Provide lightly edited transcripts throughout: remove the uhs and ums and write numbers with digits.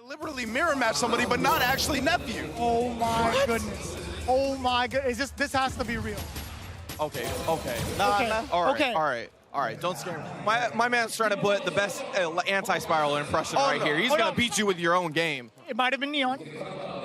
deliberately mirror match somebody, but not actually Nephew. Oh my goodness. Oh my goodness. This has to be real. Okay. Nah. All right, don't scare me. My man's trying to put the best anti-spiral impression right here. He's going to beat you with your own game. It might have been Neon.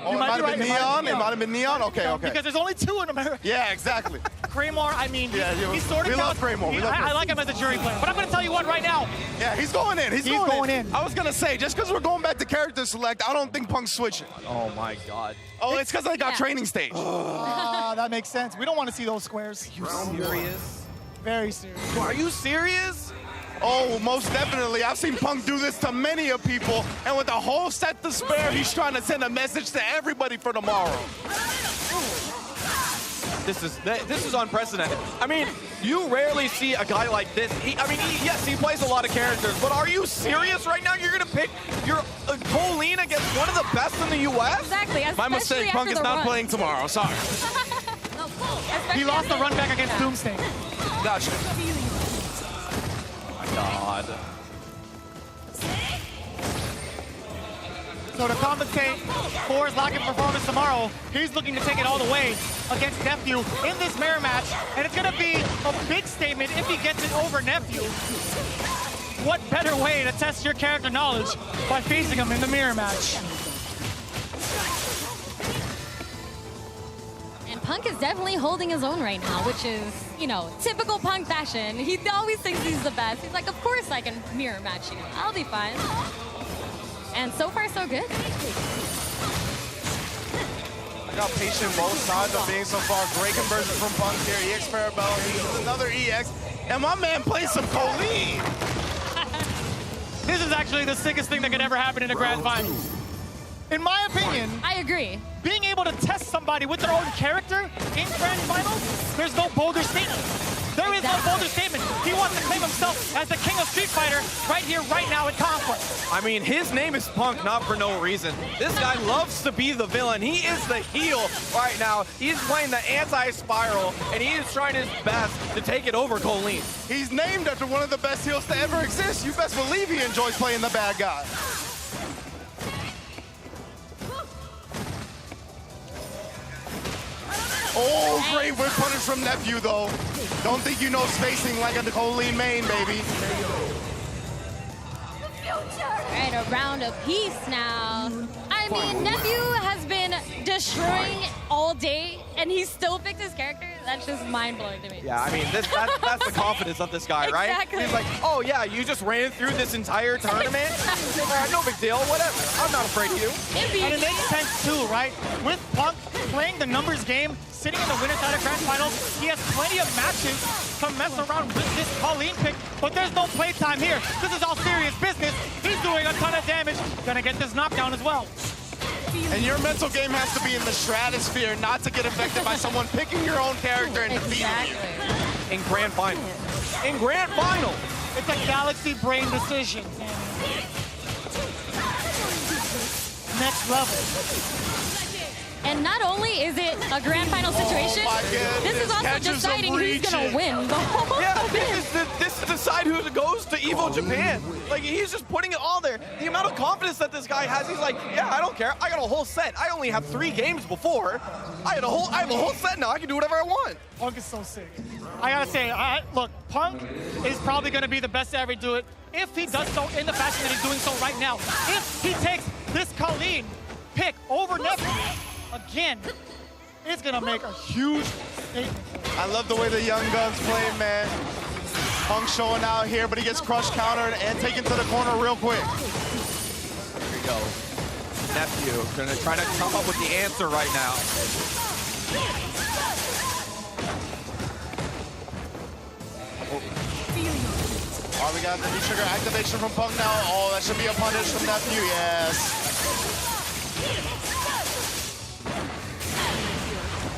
Oh, it might have been Neon? It might have been Neon? Okay. Because there's only two in America. Yeah, exactly. Kramer, I mean, he's sort of... We love Kramer. I like him as a jury player. But I'm going to tell you what right now. Yeah, he's going in. He's going in. I was going to say, just because we're going back to character select, I don't think Punk's switching. Oh, my God. Oh, it's because I got training stage. That makes sense. We don't want to see those squares. Are you serious? Very serious. Are you serious? Oh, most definitely. I've seen Punk do this to many of people, and with a whole set to spare, he's trying to send a message to everybody for tomorrow. This is unprecedented. I mean, you rarely see a guy like this. Yes, he plays a lot of characters, but are you serious right now? You're gonna pick your Colleen against one of the best in the U.S.? Exactly. My mistake. Punk is not playing tomorrow. Sorry. He lost the run back against Doomsday. Gotcha. Oh my God. So to compensate for his lack of performance tomorrow, he's looking to take it all the way against Nephew in this mirror match. And it's going to be a big statement if he gets it over Nephew. What better way to test your character knowledge by facing him in the mirror match? And Punk is definitely holding his own right now, which is, you know, typical Punk fashion. He always thinks he's the best. He's like, of course I can mirror match you. I'll be fine. And so far, so good. I got patient both sides of being so far. Great conversion from Punk here. EX Parabellum, he uses another EX. And my man plays some Colleen. This is actually the sickest thing that could ever happen in a grand final. In my opinion, I agree. Being able to test somebody with their own character in grand finals, there's no bolder statement. There is no bolder statement. He wants to claim himself as the king of Street Fighter right here, right now in Conquest. I mean, his name is Punk, not for no reason. This guy loves to be the villain. He is the heel right now. He's playing the anti-spiral, and he is trying his best to take it over Colleen. He's named after one of the best heels to ever exist. You best believe he enjoys playing the bad guy. Oh, great whip punish from Nephew, though. Don't think you know spacing like a Colleen main, baby. Right, a round apiece now. I mean, Nephew has been destroying all day, and he still picked his character. That's just mind-blowing to me. Yeah, I mean, that's the confidence of this guy, right? Exactly. He's like, oh yeah, you just ran through this entire tournament? No big deal, whatever. I'm not afraid of you. And it makes sense too, right? With Punk playing the numbers game, sitting in the winner's side of Grand Finals, he has plenty of matches to mess around with this Colleen pick, but there's no playtime here. This is all serious business. He's doing a ton of damage. Gonna get this knockdown as well. And your mental game has to be in the stratosphere, not to get affected by someone picking your own character and defeating you. In Grand Final. In Grand Final! It's a galaxy brain decision. Next level. And not only is it a grand final situation, this is also deciding who's going to win the whole thing. This is decide who goes to Evo Japan. Like, he's just putting it all there. The amount of confidence that this guy has, he's like, yeah, I don't care. I got a whole set. I only have 3 games before. I have a whole set now. I can do whatever I want. Punk is so sick. I gotta say, look, Punk is probably gonna be the best to ever do it if he does so in the fashion that he's doing so right now. If he takes this Colleen pick over Nephew again, it's gonna make a huge statement. I love the way the young guns play, man. Punk showing out here, but he gets crushed countered and taken to the corner real quick. Here we go. Nephew gonna try to come up with the answer right now. Oh, we got the V-trigger activation from Punk now. Oh, that should be a punish from Nephew, yes.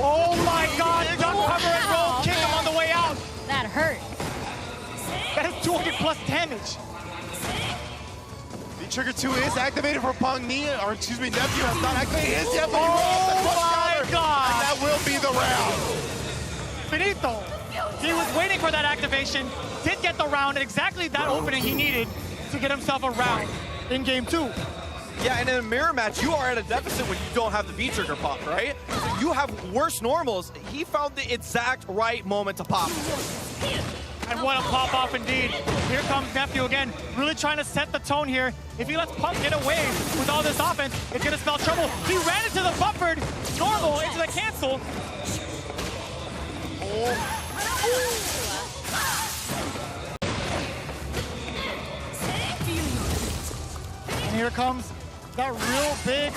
Oh my God, duck cover and roll kick him on the way out. That hurt. That is 200 plus damage. V-trigger 2 is activated for Punk. Nephew has not activated his yet, but he rolls the my God. And that will be the round. Finito. He was waiting for that activation, did get the round, and exactly that opening he needed to get himself a round in game 2. Yeah, and in a mirror match, you are at a deficit when you don't have the V-trigger pop, right? So you have worse normals. He found the exact right moment to pop. And what a pop-off indeed. Here comes Nephew again, really trying to set the tone here. If he lets Punk get away with all this offense, it's gonna spell trouble. He ran into the buffered normal, into the cancel. And here comes that real big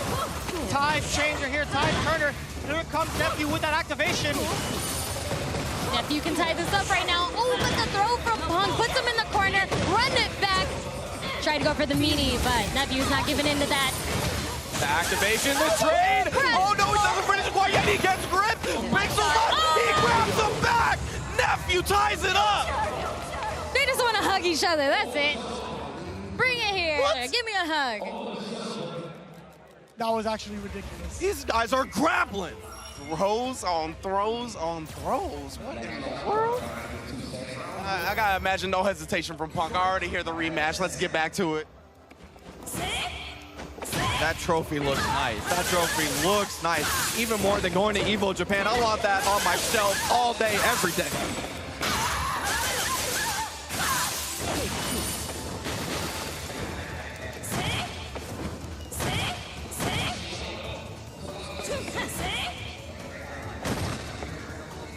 tide changer here, tide turner. Here comes Nephew with that activation. Nephew can tie this up right now. Oh, but the throw from Punk puts him in the corner, run it back. Tried to go for the meaty, but Nephew's not giving in to that. The activation, the trade. Oh no, he doesn't finish it quite yet. He gets gripped. Makes him up. He grabs him back. Nephew ties it up. They just want to hug each other. That's it. Bring it here. What? Give me a hug. That was actually ridiculous. These guys are grappling. Throws on throws on throws. What in the world? I gotta imagine no hesitation from Punk. I already hear the rematch. Let's get back to it. That trophy looks nice. That trophy looks nice. Even more than going to Evo Japan. I want that on my shelf all day, every day.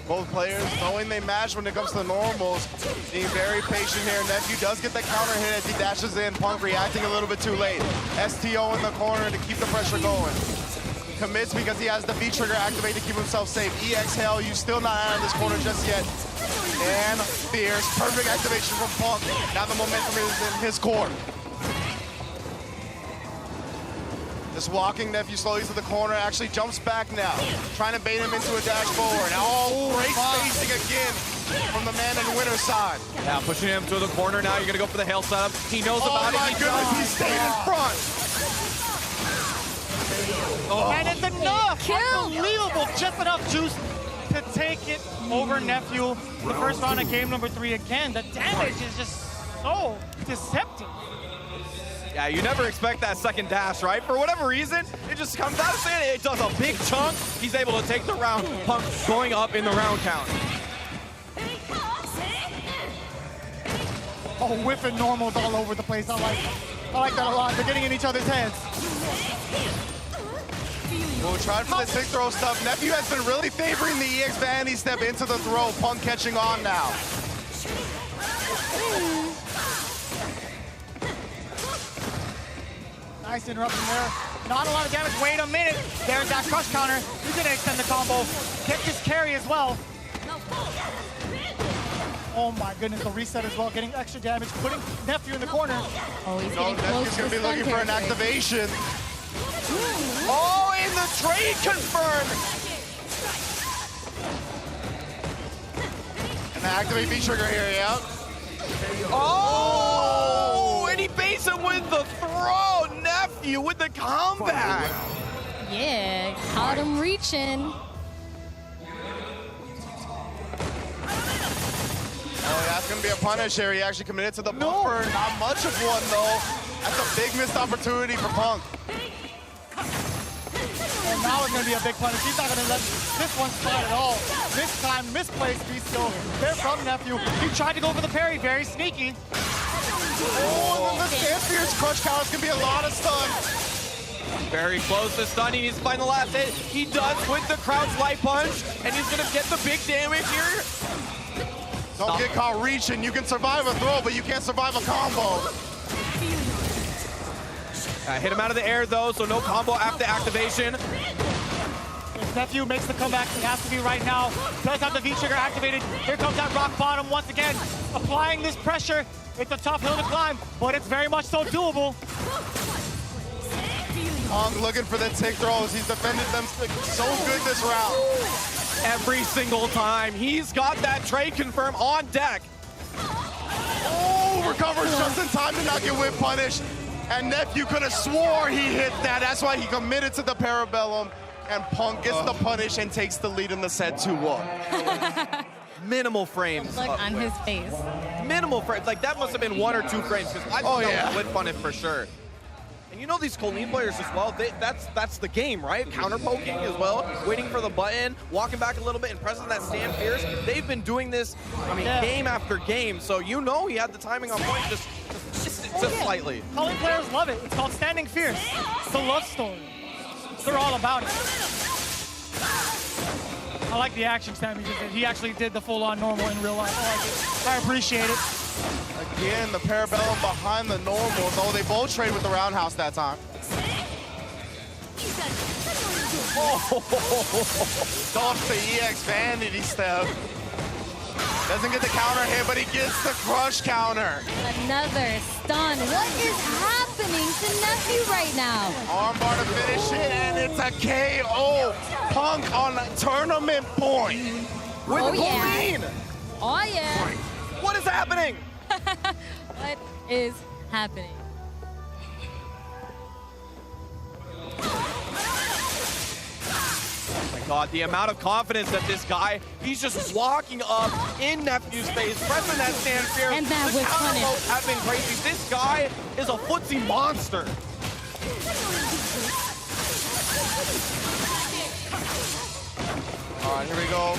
Both players knowing they match when it comes to the normals, being very patient here. Nephew does get the counter hit as he dashes in. Punk reacting a little bit too late. STO in the corner to keep the pressure going. Commits because he has the V-trigger activated to keep himself safe. Exhale, you still not out of this corner just yet. And fierce, perfect activation from Punk. Now the momentum is in his court. Just walking Nephew slowly to the corner, actually jumps back now. Trying to bait him into a dash forward. Oh, great spacing again from the man on the winner's side. Yeah, pushing him to the corner now. You're gonna go for the hail setup. He knows about it. Oh my goodness, he stayed in front. Oh. And it's enough! Unbelievable! Just enough juice to take it over Nephew. The first round of game number 3 again. The damage is just so deceptive. Yeah, you never expect that second dash, right? For whatever reason, it just comes out of it. It does a big chunk. He's able to take the round. Punk going up in the round count. Oh, whiffing normals all over the place. I like that a lot. They're getting in each other's heads. We'll try for the sick throw stuff. Nephew has been really favoring the EX vanity step into the throw. Punk catching on now. Nice interruption there. Not a lot of damage. Wait a minute. There's that crush counter. He's gonna extend the combo. Get this carry as well. Oh my goodness, the reset as well. Getting extra damage, putting Nephew in the corner. Oh, he's No, getting close Nephew's to gonna be stun looking for an territory. activation. Oh, and the trade confirmed. And the activate V-trigger here, yeah. Oh, and he baits him with the throw. Nephew with the comeback. Yeah, caught him reaching. Oh, that's gonna be a punish here. He actually committed to the buffer. Not much of one though. That's a big missed opportunity for Punk. And now it's gonna be a big punish. He's not gonna let this one slide at all. This time, misplaced V-skill there from Nephew. He tried to go for the parry, very sneaky. Oh, and then the Stanfier's crush counter is gonna be a lot of stun. Very close to stun. He needs to find the last hit. He does with the crouch light punch, and he's gonna get the big damage here. Don't get caught reaching. You can survive a throw, but you can't survive a combo. Hit him out of the air though, so no combo after activation. If Nephew makes the comeback, it has to be right now. Does have the V-trigger activated. Here comes that rock bottom once again. Applying this pressure. It's a tough hill to climb, but it's very much so doable. Punk looking for the tick throws. He's defended them so good this round. Every single time. He's got that trade confirm on deck. Oh, recovers just in time to not get whip punished. And Nephew could have swore he hit that. That's why he committed to the Parabellum. And Punk gets the punish and takes the lead in the set 2-1. Minimal frames. Look on his face. Minimal frames. Like that must have been 1 or 2 frames because I thought that was whip punish for sure. And you know these Colleen players as well, that's the game, right? Counter poking as well, waiting for the button, walking back a little bit and pressing that stand fierce. They've been doing this, I mean, game after game. So you know he had the timing on point, just missed it just slightly. Colleen players love it. It's called standing fierce. It's a love story. They're all about it. I like the action Sammy just did. He actually did the full-on normal in real life. I appreciate it. Again, the parabellum behind the normals. Oh, they both trade with the roundhouse that time. Off the EX vanity step. Doesn't get the counter hit, but he gets the crush counter. Another stun. What is happening to Nephew right now? Armbar to finish it, and it's a KO. Punk on a tournament point. With yeah. Colleen. Oh, yeah. What is happening? What is happening? Oh my God, the amount of confidence that this guy, he's just walking up in Nephew's face, pressing that stand fierce. And that the was counter funny. moves have been crazy. This guy is a footsie monster. All right, here we go.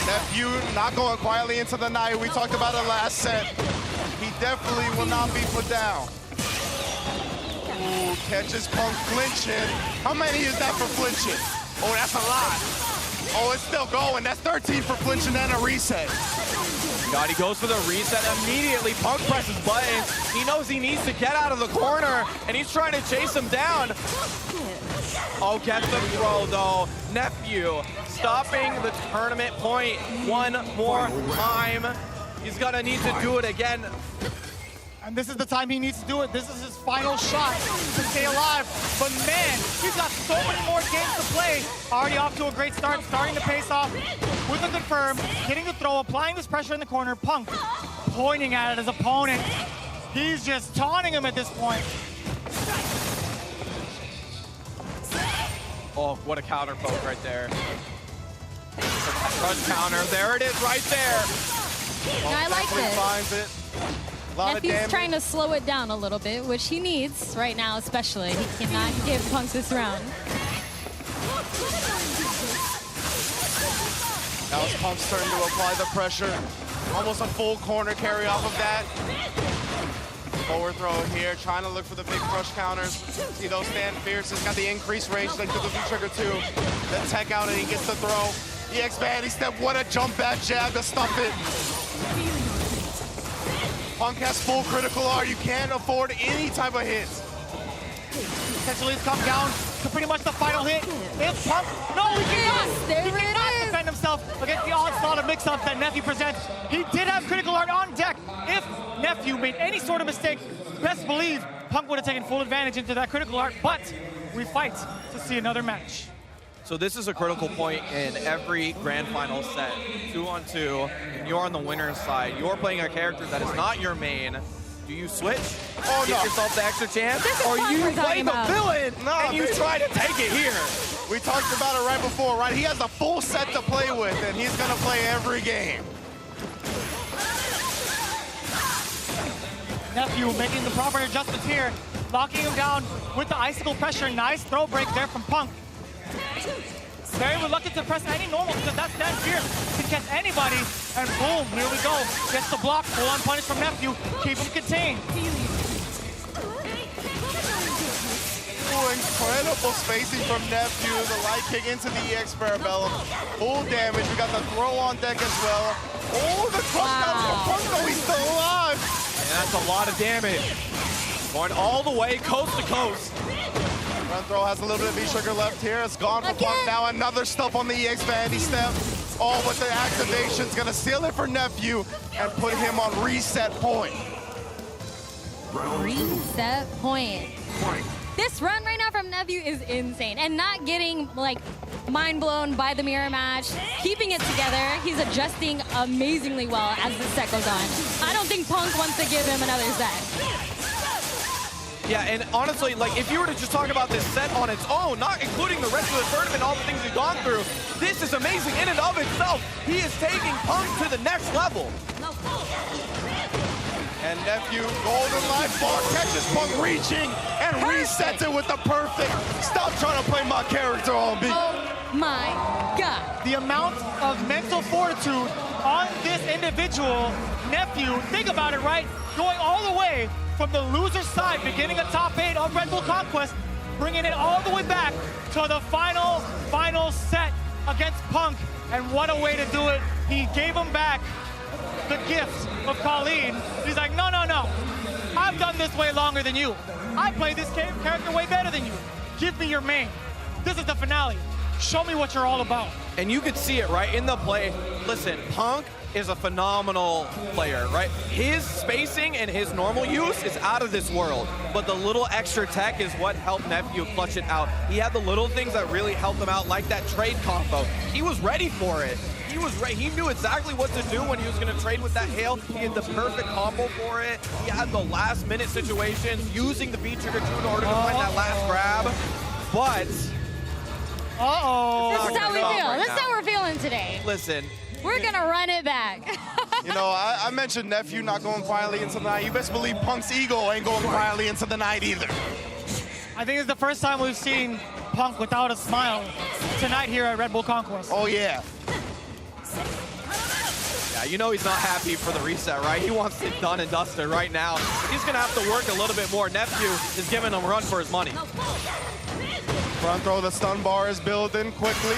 Nephew not going quietly into the night. We talked about it last set. He definitely will not be put down. Ooh, catches Punk flinching. How many is that for flinching? Oh, that's a lot. Oh, it's still going. That's 13 for flinching and a reset. God, he goes for the reset immediately. Punk presses buttons. He knows he needs to get out of the corner, and he's trying to chase him down. Oh, gets the throw, though. Nephew stopping the tournament point one more time. He's gonna need to do it again. And this is the time he needs to do it. This is his final shot to stay alive. But man, he's got so many more games to play. Already off to a great start, starting to pace off with a confirm, getting the throw, applying this pressure in the corner. Punk pointing at his opponent. He's just taunting him at this point. Oh, what a counter poke right there. Crush counter, there it is right there. No, I like this. Finds it. A lot of Nephew's damage. trying to slow it down a little bit, which he needs right now especially. He cannot give Punk this round. Now it's Punk's turn to apply the pressure. Almost a full corner carry off of that. Forward throw here, trying to look for the big crush counters. See those stand fierce. He's got the increased range like to the V-trigger too. The tech out and he gets the throw. EX vanity step, what a jump back jab to stuff it. Punk has full critical R. You can't afford any type of hits. Essentially, it's come down to pretty much the final hit. If Punk, no, he cannot. There He it cannot is. defend himself against the onslaught of mix-ups that Nephew presents. He did have critical art on deck. If Nephew made any sort of mistake, best believe Punk would have taken full advantage into that critical art, but we fight to see another match. So this is a critical point in every grand final set. 2-on-2, and you're on the winner's side. You're playing a character that is not your main. Do you switch? Oh, Give no. yourself the extra chance? This is Or what you we're play talking the about. villain No, and you baby. try to take it here? We talked about it right before, right? He has a full set to play with, and he's gonna play every game. Nephew making the proper adjustments here, locking him down with the icicle pressure. Nice throw break there from Punk. Very reluctant to press any normal because that stand fierce can catch anybody. And boom, here we go. Gets the block, full on punish from Nephew. Keep him contained. Ooh, incredible spacing from Nephew. The light kick into the EX Parabellum. Full damage. We got the throw on deck as well. Oh, the crush down from Punk, though. He's still alive. And that's a lot of damage. Going all the way coast to coast. Front throw has a little bit of V-trigger left here. It's gone for Punk. Now another stuff on the EX vanity step. Oh, but the activation's gonna seal it for Nephew and put him on reset point. Reset point. This run right now from Nephew is insane. And not getting, like, mind blown by the mirror match. Keeping it together. He's adjusting amazingly well as the set goes on. I don't think Punk wants to give him another set. Yeah, and honestly, like, if you were to just talk about this set on its own, not including the rest of the tournament, all the things he's gone through, this is amazing in and of itself. He is taking Punk to the next level. And Nephew, golden life bar, catches Punk reaching and resets it with the perfect. Stop trying to play my character on me. Oh my God. The amount of mental fortitude on this individual, Nephew, think about it, right? Going all the way from the loser side, beginning a top 8 of Red Bull Conquest, bringing it all the way back to the final set against Punk. And what a way to do it. He gave him back the gift of Colleen. He's like, no. I've done this way longer than you. I play this character way better than you. Give me your main. This is the finale. Show me what you're all about. And you could see it, right, in the play. Listen, Punk is a phenomenal player, right? His spacing and his normal use is out of this world, but the little extra tech is what helped Nephew clutch it out. He had the little things that really helped him out, like that trade combo. He was ready for it. He knew exactly what to do when he was going to trade with that hail. He had the perfect combo for it. He had the last minute situations, using the V-trigger in order to find that last grab. But This is how we feel. This is how we're feeling today. listen, We're gonna run it back. You know, I mentioned Nephew not going quietly into the night. You best believe Punk's ego ain't going quietly into the night either. I think it's the first time we've seen Punk without a smile tonight here at Red Bull Conquest. Oh, yeah. yeah, you know he's not happy for the reset, right? He wants it done and dusted right now. He's going to have to work a little bit more. Nephew is giving him a run for his money. Front throw, the stun bar is building quickly.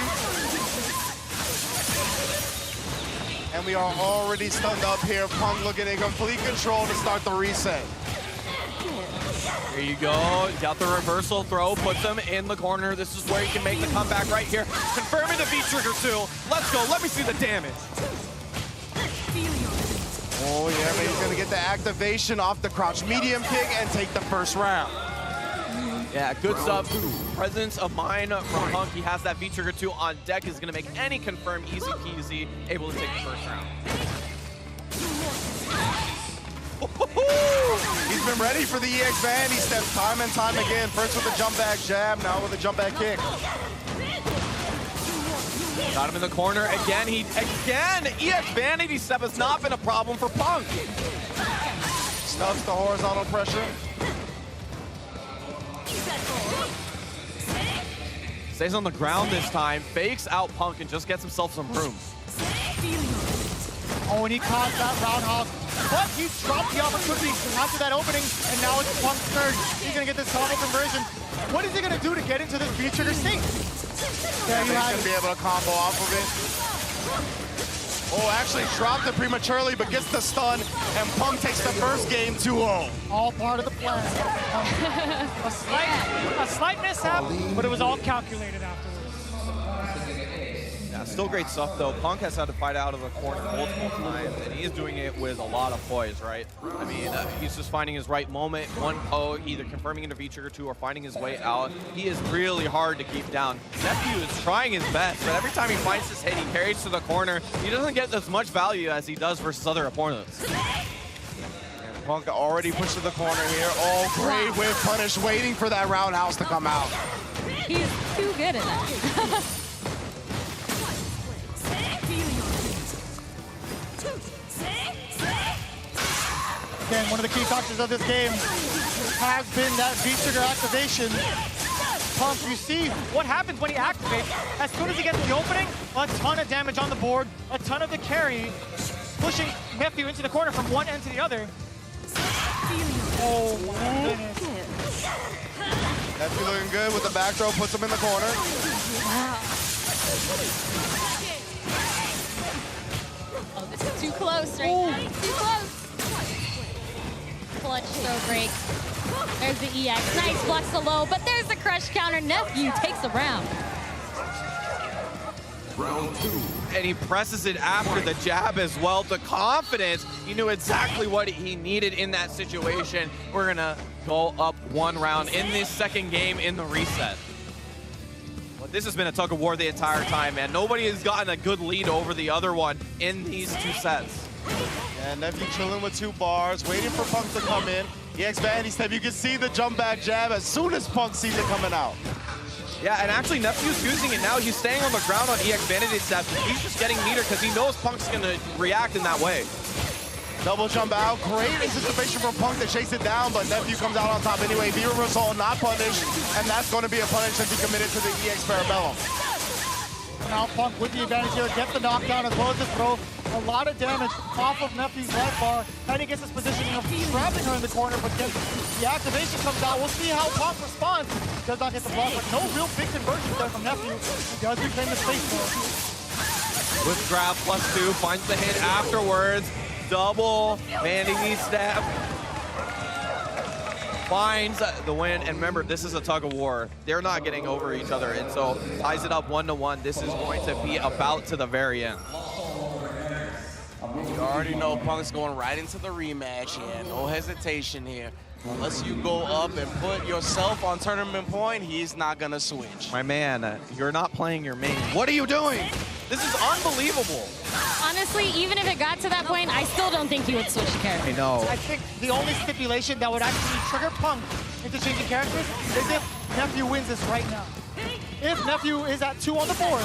And we are already stunned up here. Punk looking in complete control to start the reset. There you go. He's got the reversal throw, puts him in the corner. This is where he can make the comeback right here. Confirming the V-trigger too. Let's go. Let me see the damage. Oh, yeah, but he's going to get the activation off the crouch medium kick and take the first round. Yeah, good stuff. Presence of mind from Punk. He has that V-trigger 2 on deck. Is going to make any confirm easy peasy, able to take the first round. He's been ready for the EX band. He steps time and time again. First with a jump back jab, now with a jump back kick. Got him in the corner again. EX vanity step has not been a problem for Punk. Stuffs the horizontal pressure. Stays on the ground this time, fakes out Punk and just gets himself some room. Oh, and he caught that roundhouse, but he dropped the opportunity after that opening, and now it's Punk's turn. He's gonna get this combo conversion. What is he gonna do to get into this V-trigger state? Yeah, he's gonna be able to combo off of it. Oh, actually dropped it prematurely, but gets the stun, and Punk takes the first game 2-0. All part of the plan. A slight mishap, but it was all calculated afterwards. Yeah, still great stuff though. Punk has had to fight out of the corner multiple times, and he is doing it with a lot of poise, right? I mean, he's just finding his right moment, one poke, either confirming into V-trigger 2 or finding his way out. He is really hard to keep down. Nephew is trying his best, but every time he finds his hit, he carries to the corner. He doesn't get as much value as he does versus other opponents. And Punk already pushed to the corner here. Oh, great whip punish, waiting for that roundhouse to come out. He's too good at that. Again, one of the key factors of this game has been that V-trigger activation. Punk, you see what happens when he activates. As soon as he gets the opening, a ton of damage on the board, a ton of the carry, pushing Nephew into the corner from one end to the other. Oh, my goodness. Nephew looking good with the back throw, puts him in the corner. Wow. Oh, this is too close right now. Too close. Clutch throw break. There's the EX. Nice blocks the low, but there's the crush counter. Nephew takes the round. Round 2. And he presses it after the jab as well. The confidence, he knew exactly what he needed in that situation. We're gonna go up one round in this second game in the reset. Well, this has been a tug of war the entire time, man. Nobody has gotten a good lead over the other one in these two sets. And Nephew chilling with 2 bars, waiting for Punk to come in. EX Vanity step, you can see the jump back jab as soon as Punk sees it coming out. Yeah, and actually Nephew's using it now. He's staying on the ground on EX Vanity step. He's just getting meter because he knows Punk's gonna react in that way. Double jump out. Great anticipation from Punk to chase it down, but Nephew comes out on top anyway. V reversal not punished, and that's going to be a punish since he committed to the EX Parabellum. Now Punk with the advantage here, gets the knockdown as well as the throw. A lot of damage off of Nephew's life bar, and he gets his positioning of trapping her in the corner, but then the activation comes out. We'll see how Punk responds. Does not get the block, but no real big conversion there from Nephew. He does reclaim the space though. With grab +2, finds the hit afterwards. Double landing knee stab. Finds the win, and remember, this is a tug of war. They're not getting over each other, and so ties it up 1-1. This is going to be about to the very end. You already know Punk's going right into the rematch here. No hesitation here. Unless you go up and put yourself on tournament point, he's not gonna switch. My man, you're not playing your main. What are you doing? This is unbelievable. Honestly, even if it got to that point, I still don't think he would switch characters. I know. I think the only stipulation that would actually trigger Punk into changing characters is if Nephew wins this right now. If Nephew is at 2 on the board,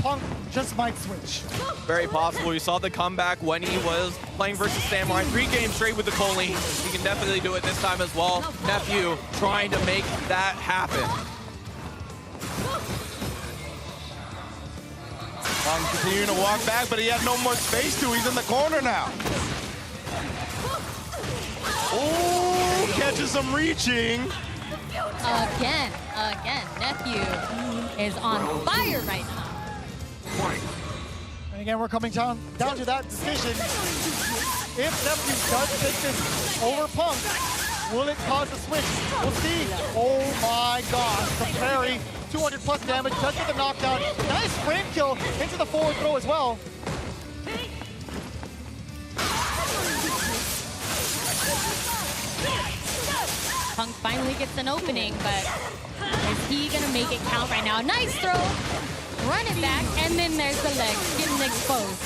Punk just might switch. Very possible. We saw the comeback when he was playing versus Samurai. 3 games straight with the Colleen. He can definitely do it this time as well. Nephew trying to make that happen. Punk continuing to walk back, but he had no more space to. He's in the corner now. Oh, catches him reaching. Again, Nephew is on fire right now. And again, we're coming down to that decision. If Nephew does take this over Punk, will it cause a switch? We'll see. Oh my gosh, the parry, 200 plus damage, does get the knockdown. Nice frame kill into the forward throw as well. Punk finally gets an opening, but is he gonna make it count right now? Nice throw, run it back, and then there's the leg getting exposed.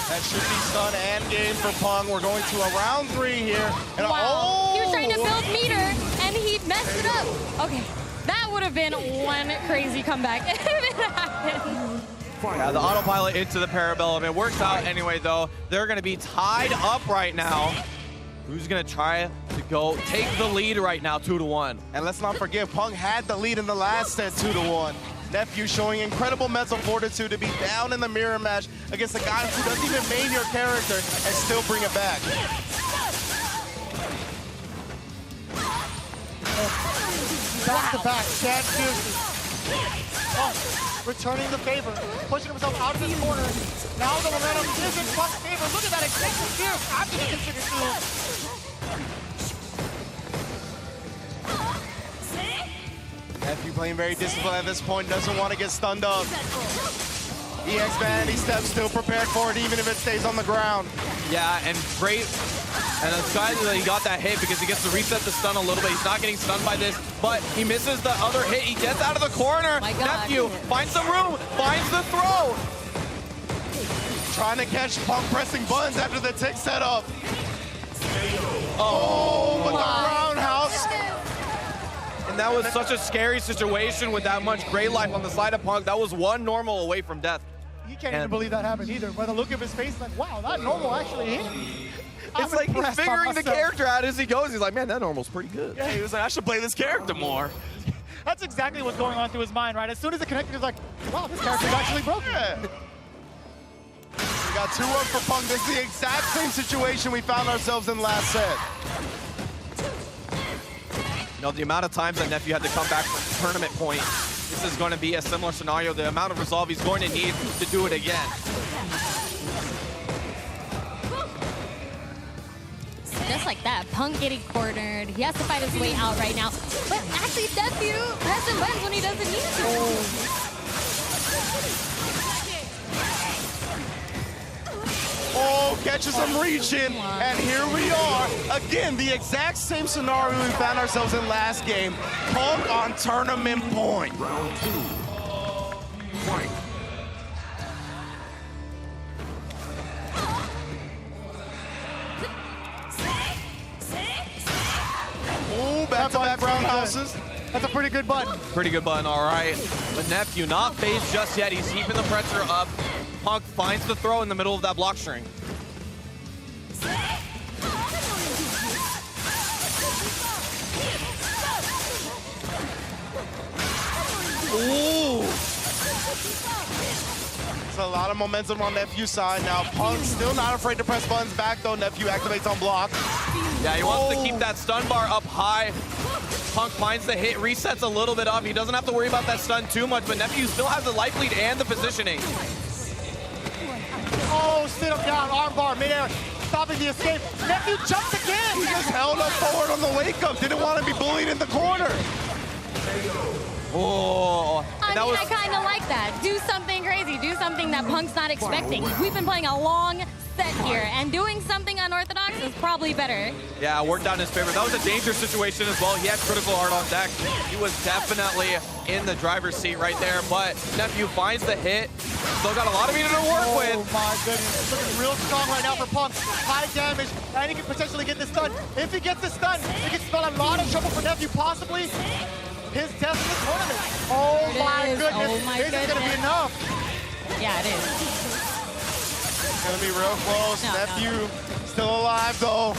That should be stun and game for Punk. We're going to a round 3 here. And Wow, he was oh! trying to build meter, and he messed it up. Okay, that would have been one crazy comeback if it happened. Yeah, the autopilot into the Parabellum. It works out anyway, though. They're going to be tied up right now. Who's going to try to go take the lead right now, 2-1? And let's not forget, Punk had the lead in the last set, 2-1. Nephew showing incredible mental fortitude to be down in the mirror match against a guy who doesn't even main your character and still bring it back. Back to back, stand fiercely. Punk returning the favor, pushing himself out of his corner. Now the momentum is in Punk's favor. Look at that extensive fierce after the considered move. Nephew playing very disciplined at this point, doesn't want to get stunned up. EX vanity step still prepared for it, even if it stays on the ground. Yeah, and great. And it's glad that he got that hit because he gets to reset the stun a little bit. He's not getting stunned by this, but he misses the other hit. He gets out of the corner. My God. Nephew finds some room, finds the throw. Trying to catch Punk pressing buttons after the tick setup. Oh, but the roundhouse. And that was such a scary situation with that much gray life on the side of Punk. That was one normal away from death. He can't even believe that happened either. By the look of his face, like, wow, that normal actually hit. It's like he's figuring the character out as he goes. He's like, man, that normal's pretty good. Yeah, he was like, I should play this character more. That's exactly what's going on through his mind, right? As soon as it connected, he's like, wow, this character's actually broken. Yeah. We got 2-1 for Punk. This is the exact same situation we found ourselves in last set. You know, the amount of times that Nephew had to come back from tournament point, this is going to be a similar scenario. The amount of resolve he's going to need to do it again. Just like that, Punk getting cornered. He has to fight his way out right now. But actually, Nephew presses buttons when he doesn't need to. Oh, catches him reaching, and here we are. Again, the exact same scenario we found ourselves in last game. Punk on tournament point. Round 2. Fight. Oh, back-to-back roundhouses. That's a pretty good button. Pretty good button, all right. But Nephew not phased just yet. He's keeping the pressure up. Punk finds the throw in the middle of that block string. Ooh. It's a lot of momentum on Nephew's side now. Punk still not afraid to press buttons back though. Nephew activates on block. Yeah, he wants to keep that stun bar up high. Punk finds the hit, resets a little bit up. He doesn't have to worry about that stun too much, but Nephew still has the life lead and the positioning. Oh, sit him down, armbar, midair, stopping the escape. Nephew jumps again. He just held up forward on the wake up. Didn't want to be bullied in the corner. Oh, I that mean, was I kind of like that. Do something crazy. Do something that Punk's not expecting. We've been playing a long set here, and doing something unorthodox is probably better. yeah, worked out in his favor. That was a dangerous situation as well. He had critical art on deck. He was definitely in the driver's seat right there, but Nephew finds the hit. Still got a lot of meter to work with. Oh my goodness, it's looking real strong right now for Punk. High damage, and he can potentially get the stun. If he gets the stun, it can spell a lot of trouble for Nephew, possibly his death in the tournament. Oh my is. goodness, Oh my this is gonna be goodness. enough. Yeah, it is. It's gonna be real close. No, Nephew still alive though.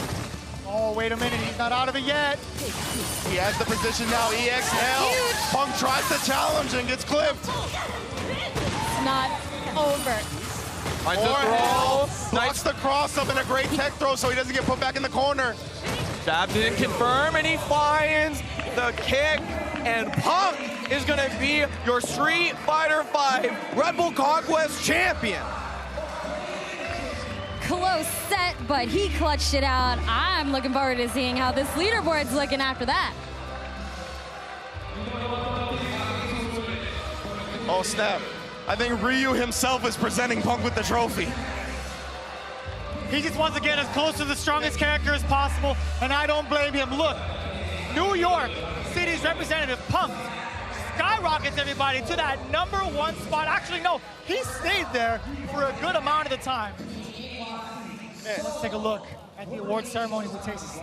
Oh, wait a minute, he's not out of it yet. He has the position now. EXL. Huge. Punk tries to challenge and gets clipped. It's not over. Finds the Forehand. throw. Blocks the cross up in a great tech throw so he doesn't get put back in the corner. Jab didn't confirm, and he finds the kick. And Punk is going to be your Street Fighter V Red Bull Conquest champion. Close set, but he clutched it out. I'm looking forward to seeing how this leaderboard's looking after that. Oh snap. I think Ryu himself is presenting Punk with the trophy. He just wants to get as close to the strongest character as possible, and I don't blame him. Look, New York City's representative, Punk, skyrockets everybody to that #1 spot. Actually, no, he stayed there for a good amount of the time. Let's take a look at the award ceremony with Texas.